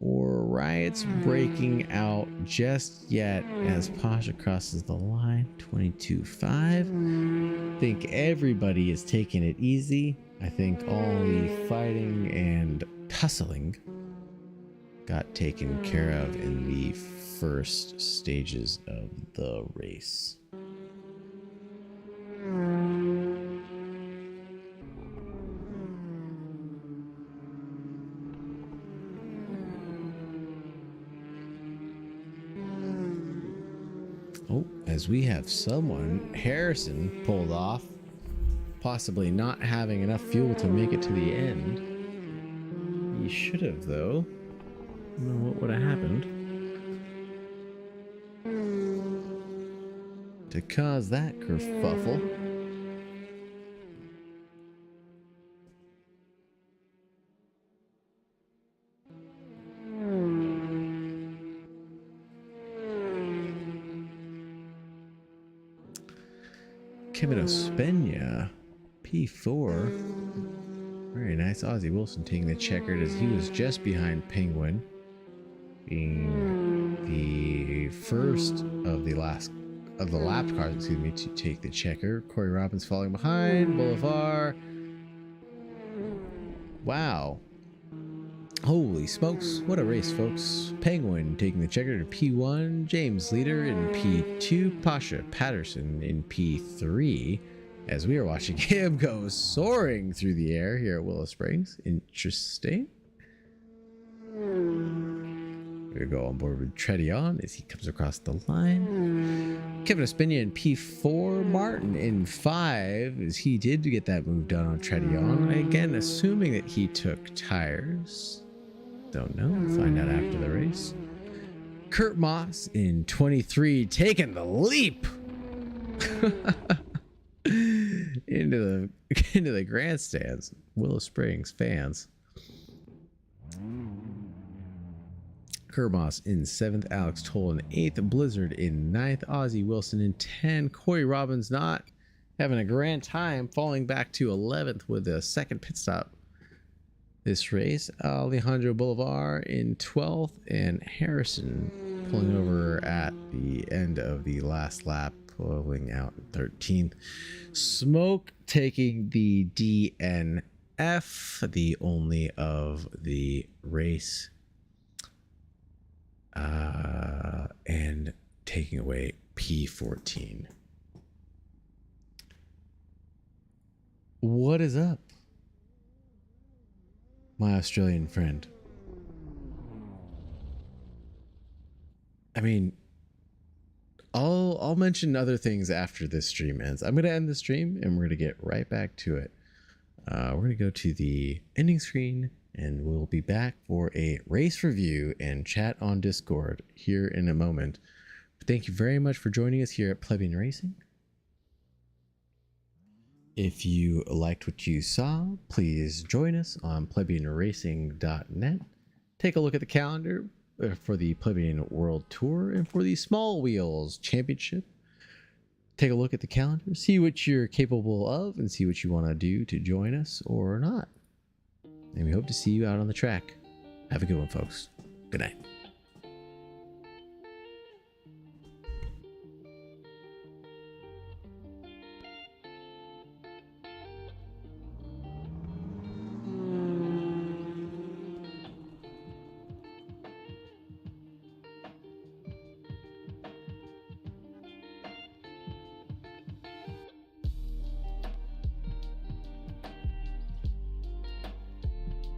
or riots breaking out just yet as Pasha crosses the line. 22-5. I think everybody is taking it easy. I think all the fighting and tussling got taken care of in the first stages of the race. Oh, as we have someone, Harrison, pulled off, possibly not having enough fuel to make it to the end. He should have, though. I don't know what would have happened to cause that kerfuffle. Kevin Ospena, P4. Very nice. Ozzie Wilson taking the checkered as he was just behind Penguin, being the first of the lap cars, excuse me, to take the checker. Corey Robbins falling behind. Boulevard. Wow. Holy smokes. What a race, folks. Penguin taking the checker to P1. James Leader in P2. Pasha Patterson in P3. As we are watching him go soaring through the air here at Willow Springs. Interesting. We go on board with Treadion as he comes across the line. Kevin Ospena in P4. Martin in 5 as he did get that move done on Treadion. Again, assuming that he took tires. Don't know. We'll find out after the race. Kurt Moss in 23 taking the leap into the grandstands. Willow Springs fans. Kurt Moss in 7th. Alex Toll in 8th. Blizzard in 9th. Ozzie Wilson in 10. Corey Robbins not having a grand time, falling back to 11th with a second pit stop this race. Alejandro Boulevard in 12th, and Harrison pulling over at the end of the last lap, pulling out in 13th. Smoke taking the DNF, the only of the race, and taking away P14. What is up, my Australian friend? I mean, I'll mention other things after this stream ends. I'm going to end the stream and we're going to get right back to it. We're going to go to the ending screen and we'll be back for a race review and chat on Discord here in a moment. Thank you very much for joining us here at Plebian Racing. If you liked what you saw, please join us on plebianracing.net. Take a look at the calendar for the Plebian World Tour and for the Small Wheels Championship. Take a look at the calendar, see what you're capable of, and see what you want to do to join us or not. And we hope to see you out on the track. Have a good one, folks. Good night.